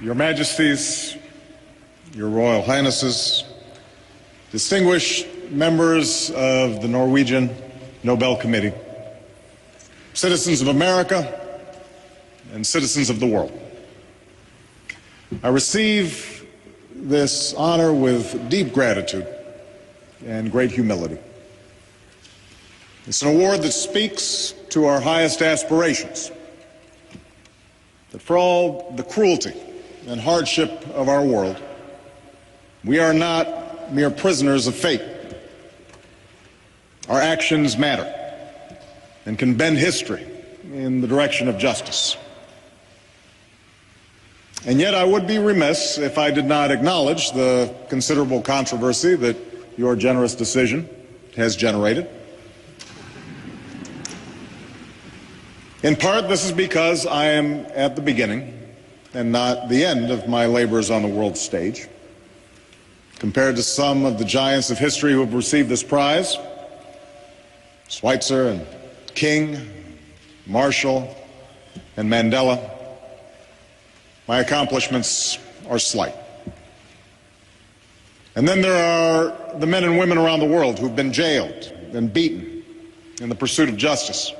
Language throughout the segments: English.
Your Majesties, Your Royal Highnesses, distinguished members of the Norwegian Nobel Committee, citizens of America, and citizens of the world. I receive this honor with deep gratitude and great humility. It's an award that speaks to our highest aspirations, that for all the cruelty and hardship of our world, we are not mere prisoners of fate. Our actions matter and can bend history in the direction of justice. And yet I would be remiss if I did not acknowledge the considerable controversy that your generous decision has generated. In part, this is because I am at the beginning and not the end of my labors on the world stage. Compared to some of the giants of history who have received this prize, Schweitzer and King, Marshall and Mandela, my accomplishments are slight. And then there are the men and women around the world who've been jailed and beaten in the pursuit of justice.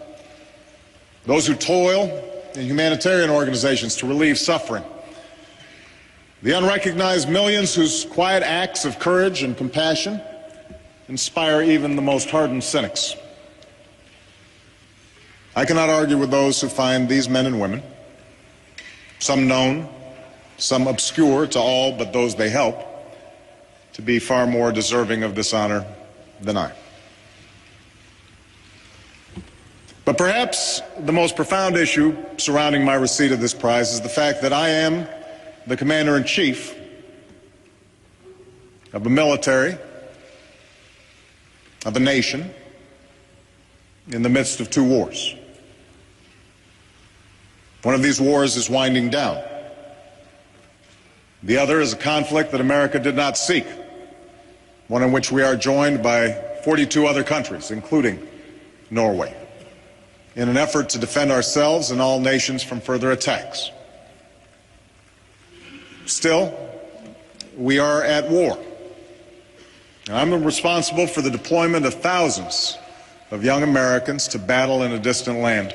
Those who toil in humanitarian organizations to relieve suffering. The unrecognized millions whose quiet acts of courage and compassion inspire even the most hardened cynics. I cannot argue with those who find these men and women, some known, some obscure to all but those they help, to be far more deserving of this honor than I. But perhaps the most profound issue surrounding my receipt of this prize is the fact that I am the Commander-in-Chief of a military, of a nation, in the midst of two wars. One of these wars is winding down. The other is a conflict that America did not seek, one in which we are joined by 42 other countries, including Norway, in an effort to defend ourselves and all nations from further attacks. Still, we are at war. And I'm responsible for the deployment of thousands of young Americans to battle in a distant land.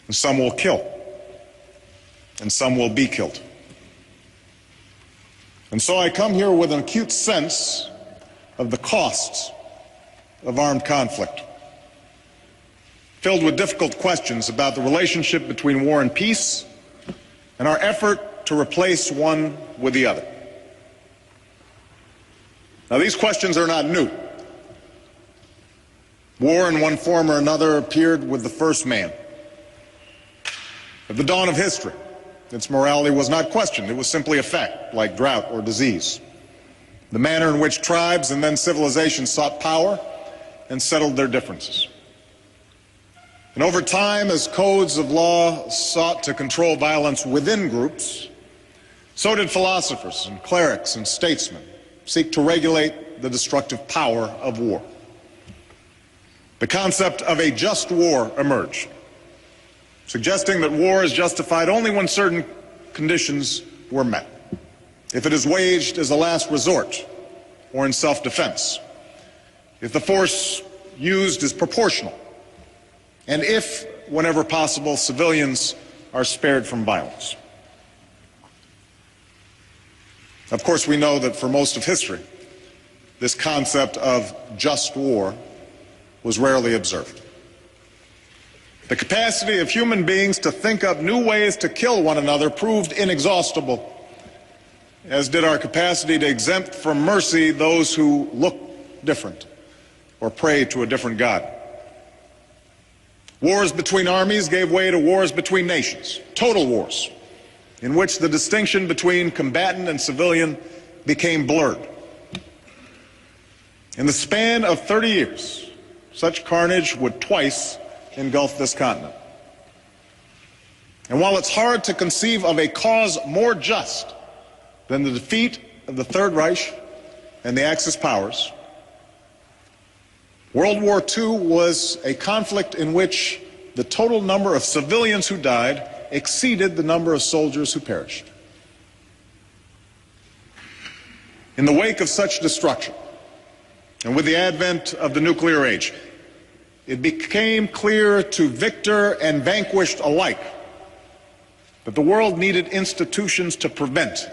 And some will kill, and some will be killed. And so I come here with an acute sense of the costs of armed conflict, filled with difficult questions about the relationship between war and peace and our effort to replace one with the other. Now, these questions are not new. War in one form or another appeared with the first man. At the dawn of history, its morality was not questioned. It was simply a fact, like drought or disease. The manner in which tribes and then civilizations sought power and settled their differences. And over time, as codes of law sought to control violence within groups, so did philosophers and clerics and statesmen seek to regulate the destructive power of war. The concept of a just war emerged, suggesting that war is justified only when certain conditions were met. If it is waged as a last resort or in self-defense, if the force used is proportional, and if, whenever possible, civilians are spared from violence. Of course, we know that for most of history, this concept of just war was rarely observed. The capacity of human beings to think up new ways to kill one another proved inexhaustible, as did our capacity to exempt from mercy those who look different or pray to a different God. Wars between armies gave way to wars between nations, total wars, in which the distinction between combatant and civilian became blurred. In the span of 30 years, such carnage would twice engulf this continent. And while it's hard to conceive of a cause more just than the defeat of the Third Reich and the Axis powers, World War II was a conflict in which the total number of civilians who died exceeded the number of soldiers who perished. In the wake of such destruction, and with the advent of the nuclear age, it became clear to victor and vanquished alike that the world needed institutions to prevent